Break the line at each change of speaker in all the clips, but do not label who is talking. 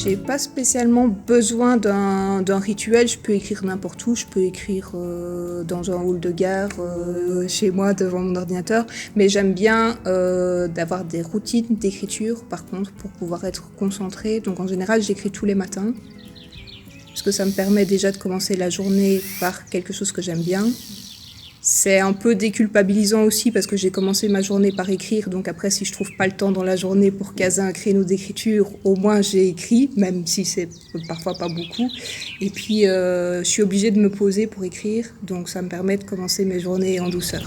J'ai pas spécialement besoin d'un rituel, je peux écrire n'importe où, je peux écrire dans un hall de gare, chez moi devant mon ordinateur, mais j'aime bien d'avoir des routines d'écriture par contre pour pouvoir être concentrée. Donc en général j'écris tous les matins, parce que ça me permet déjà de commencer la journée par quelque chose que j'aime bien. C'est un peu déculpabilisant aussi parce que j'ai commencé ma journée par écrire, donc après si je trouve pas le temps dans la journée pour caser un créneau d'écriture, au moins j'ai écrit, même si c'est parfois pas beaucoup. Et puis je suis obligée de me poser pour écrire, donc ça me permet de commencer mes journées en douceur.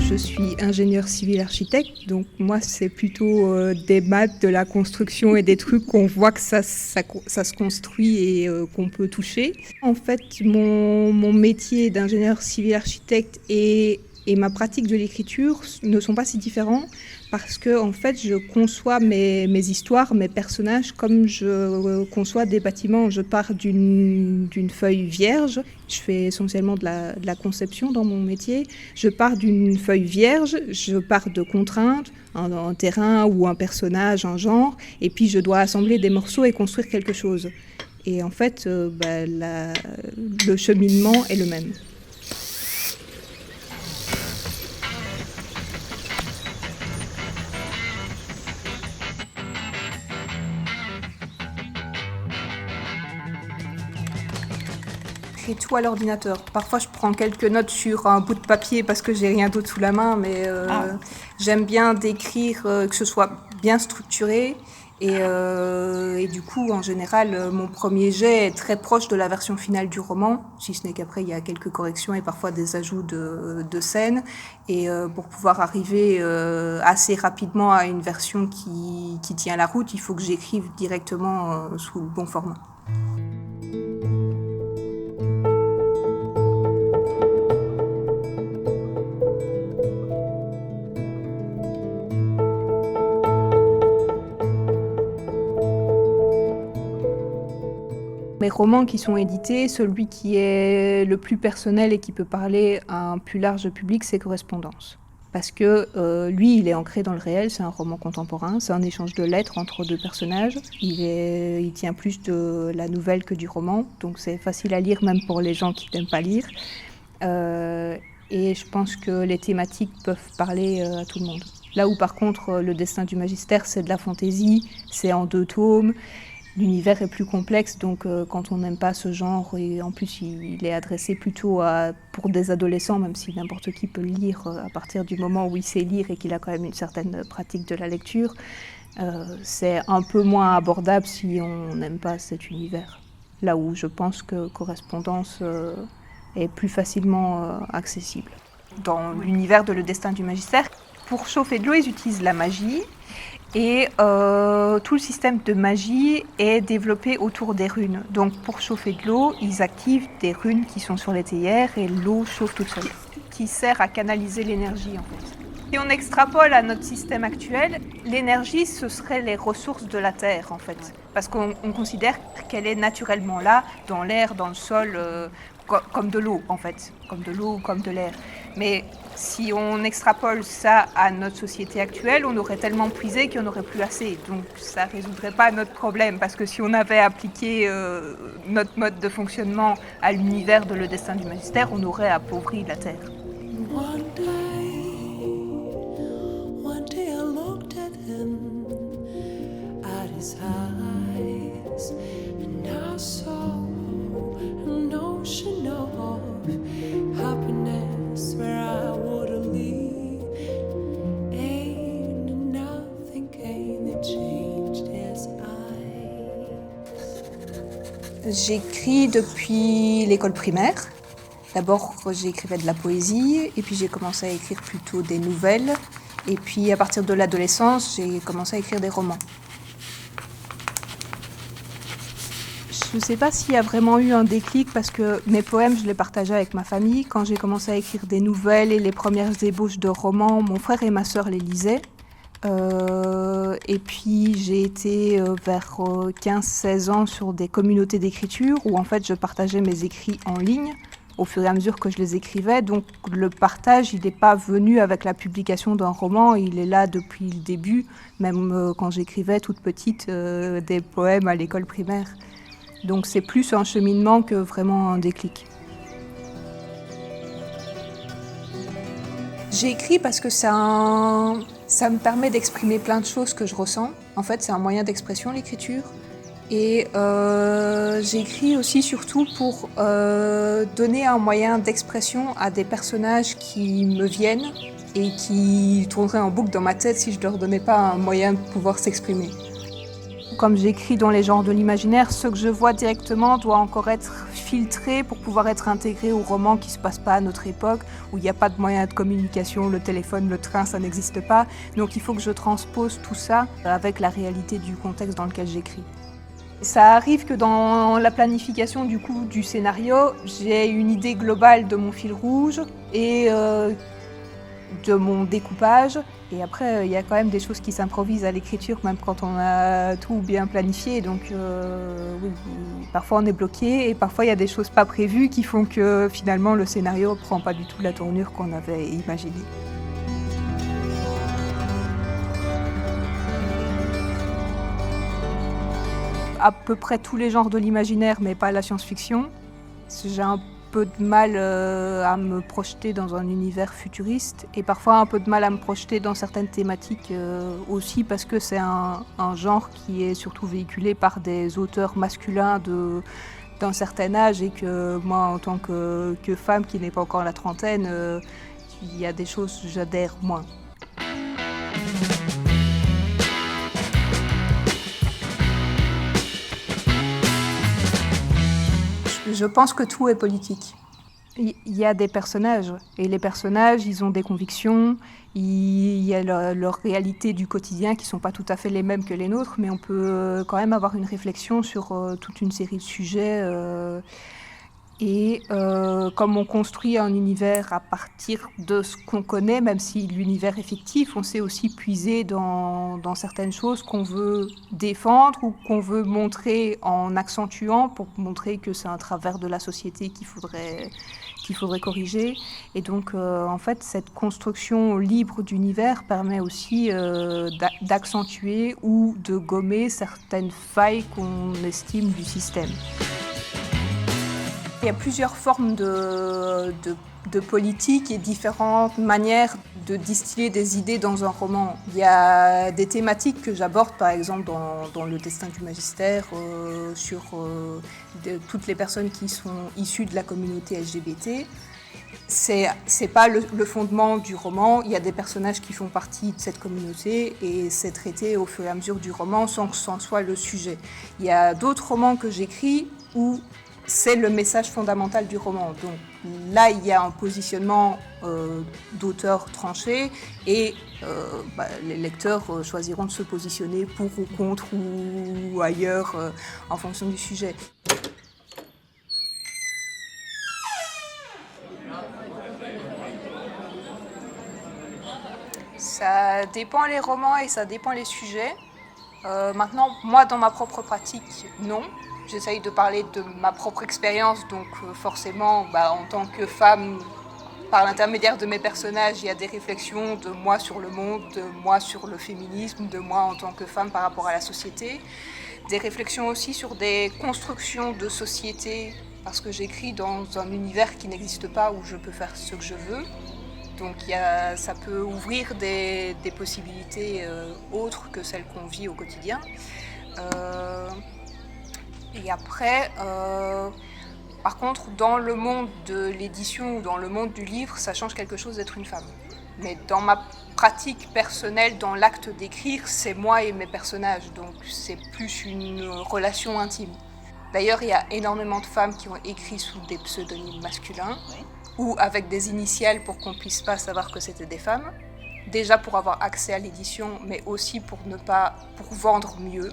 Je suis ingénieure civil architecte, donc moi c'est plutôt des maths, de la construction et des trucs qu'on voit que ça se construit et qu'on peut toucher. En fait, mon métier d'ingénieur civil architecte et ma pratique de l'écriture ne sont pas si différents parce que en fait je conçois mes histoires, mes personnages comme je conçois des bâtiments. Je pars d'une feuille vierge. Je fais essentiellement de la conception dans mon métier. Je pars d'une feuille vierge, je pars de contraintes, un terrain ou un personnage, un genre, et puis je dois assembler des morceaux et construire quelque chose. Et en fait, le cheminement est le même. Tout à l'ordinateur. Parfois, je prends quelques notes sur un bout de papier parce que j'ai rien d'autre sous la main, mais j'aime bien d'écrire que ce soit bien structuré. Et du coup, en général, mon premier jet est très proche de la version finale du roman, si ce n'est qu'après, il y a quelques corrections et parfois des ajouts de scènes. Et pour pouvoir arriver assez rapidement à une version qui tient la route, il faut que j'écrive directement sous le bon format. Mes romans qui sont édités, celui qui est le plus personnel et qui peut parler à un plus large public, c'est Correspondance. Parce que lui, il est ancré dans le réel, c'est un roman contemporain, c'est un échange de lettres entre deux personnages. Il tient plus de la nouvelle que du roman, donc c'est facile à lire même pour les gens qui n'aiment pas lire. Et je pense que les thématiques peuvent parler à tout le monde. Là où par contre, Le Destin du Magistère, c'est de la fantaisie, c'est en 2 tomes. L'univers est plus complexe, donc quand on n'aime pas ce genre, et en plus il est adressé plutôt pour des adolescents, même si n'importe qui peut le lire à partir du moment où il sait lire et qu'il a quand même une certaine pratique de la lecture, c'est un peu moins abordable si on n'aime pas cet univers. Là où je pense que Correspondance est plus facilement accessible. Dans l'univers de Le Destin du Magistère, pour chauffer de l'eau, ils utilisent la magie. Et tout le système de magie est développé autour des runes. Donc pour chauffer de l'eau, ils activent des runes qui sont sur les théières et l'eau chauffe toute seule, qui sert à canaliser l'énergie en fait. Si on extrapole à notre système actuel, l'énergie ce serait les ressources de la Terre en fait. Parce qu'on considère qu'elle est naturellement là, dans l'air, dans le sol, comme de l'eau en fait, comme de l'eau ou comme de l'air. Mais si on extrapole ça à notre société actuelle, on aurait tellement puisé qu'il n'y en aurait plus assez. Donc ça ne résoudrait pas notre problème, parce que si on avait appliqué notre mode de fonctionnement à l'univers de Le Destin du Magistère, on aurait appauvri la Terre. One day I looked at him, at his eyes, and I saw an ocean of happiness where I would leave. Ain't nothing came that changed his eyes. J'écris depuis l'école primaire. D'abord, j'écrivais de la poésie, et puis j'ai commencé à écrire plutôt des nouvelles. Et puis, à partir de l'adolescence, j'ai commencé à écrire des romans. Je ne sais pas s'il y a vraiment eu un déclic, parce que mes poèmes, je les partageais avec ma famille. Quand j'ai commencé à écrire des nouvelles et les premières ébauches de romans, mon frère et ma sœur les lisaient. Et puis j'ai été vers 15-16 ans sur des communautés d'écriture où en fait je partageais mes écrits en ligne au fur et à mesure que je les écrivais. Donc le partage, il n'est pas venu avec la publication d'un roman, il est là depuis le début, même quand j'écrivais toute petite des poèmes à l'école primaire. Donc c'est plus un cheminement que vraiment un déclic. J'ai écrit parce que ça me permet d'exprimer plein de choses que je ressens. En fait, c'est un moyen d'expression, l'écriture. Et j'ai écrit aussi surtout pour donner un moyen d'expression à des personnages qui me viennent et qui tourneraient en boucle dans ma tête si je ne leur donnais pas un moyen de pouvoir s'exprimer. Comme j'écris dans les genres de l'imaginaire, ce que je vois directement doit encore être filtré pour pouvoir être intégré au roman qui ne se passe pas à notre époque, où il n'y a pas de moyens de communication, le téléphone, le train, ça n'existe pas. Donc il faut que je transpose tout ça avec la réalité du contexte dans lequel j'écris. Ça arrive que dans la planification du scénario, j'ai une idée globale de mon fil rouge et de mon découpage. Et après, il y a quand même des choses qui s'improvisent à l'écriture, même quand on a tout bien planifié. Donc oui, parfois on est bloqué et parfois il y a des choses pas prévues qui font que finalement le scénario ne prend pas du tout la tournure qu'on avait imaginée. À peu près tous les genres de l'imaginaire, mais pas la science-fiction. J'ai un peu de mal à me projeter dans un univers futuriste et parfois un peu de mal à me projeter dans certaines thématiques aussi parce que c'est un genre qui est surtout véhiculé par des auteurs masculins d'un certain âge et que moi, en tant que femme qui n'est pas encore la trentaine, il y a des choses que j'adhère moins. Je pense que tout est politique. Il y a des personnages, et les personnages, ils ont des convictions, il y a leur réalité du quotidien qui ne sont pas tout à fait les mêmes que les nôtres, mais on peut quand même avoir une réflexion sur toute une série de sujets. Et comme on construit un univers à partir de ce qu'on connaît, même si l'univers est fictif, on sait aussi puiser dans certaines choses qu'on veut défendre ou qu'on veut montrer en accentuant pour montrer que c'est un travers de la société qu'il faudrait corriger. Et donc, en fait, cette construction libre d'univers permet aussi d'accentuer ou de gommer certaines failles qu'on estime du système. Il y a plusieurs formes de politique et différentes manières de distiller des idées dans un roman. Il y a des thématiques que j'aborde, par exemple, dans Le Destin du Magistère, sur toutes les personnes qui sont issues de la communauté LGBT. C'est pas le fondement du roman. Il y a des personnages qui font partie de cette communauté et c'est traité au fur et à mesure du roman sans que ce soit le sujet. Il y a d'autres romans que j'écris où c'est le message fondamental du roman. Donc là, il y a un positionnement d'auteur tranché et les lecteurs choisiront de se positionner pour ou contre ou ailleurs en fonction du sujet. Ça dépend les romans et ça dépend les sujets. Maintenant, moi, dans ma propre pratique, non. J'essaye de parler de ma propre expérience, donc forcément, en tant que femme, par l'intermédiaire de mes personnages, il y a des réflexions de moi sur le monde, de moi sur le féminisme, de moi en tant que femme par rapport à la société. Des réflexions aussi sur des constructions de société, parce que j'écris dans un univers qui n'existe pas, où je peux faire ce que je veux. Donc ça peut ouvrir des possibilités autres que celles qu'on vit au quotidien. Et après, par contre, dans le monde de l'édition ou dans le monde du livre, ça change quelque chose d'être une femme. Mais dans ma pratique personnelle, dans l'acte d'écrire, c'est moi et mes personnages, donc c'est plus une relation intime. D'ailleurs, il y a énormément de femmes qui ont écrit sous des pseudonymes masculins, ou avec des initiales pour qu'on ne puisse pas savoir que c'était des femmes. Déjà pour avoir accès à l'édition, mais aussi pour vendre mieux.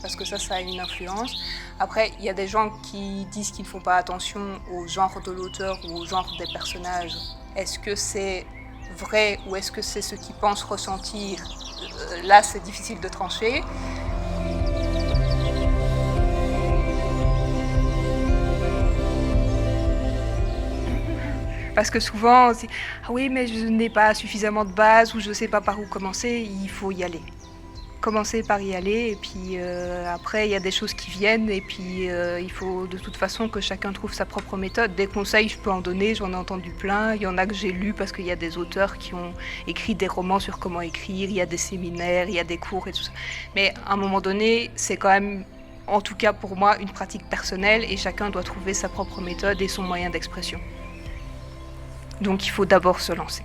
Parce que ça a une influence. Après, il y a des gens qui disent qu'ils ne font pas attention au genre de l'auteur ou au genre des personnages. Est-ce que c'est vrai ou est-ce que c'est ce qu'ils pensent ressentir? Là, c'est difficile de trancher. Parce que souvent, on se dit: «Ah oui, mais je n'ai pas suffisamment de base ou je ne sais pas par où commencer». Il faut y aller. Commencer par y aller et puis après il y a des choses qui viennent et puis il faut de toute façon que chacun trouve sa propre méthode. Des conseils, je peux en donner, j'en ai entendu plein. Il y en a que j'ai lus parce qu'il y a des auteurs qui ont écrit des romans sur comment écrire, il y a des séminaires, il y a des cours et tout ça. Mais à un moment donné, c'est quand même, en tout cas pour moi, une pratique personnelle et chacun doit trouver sa propre méthode et son moyen d'expression. Donc il faut d'abord se lancer.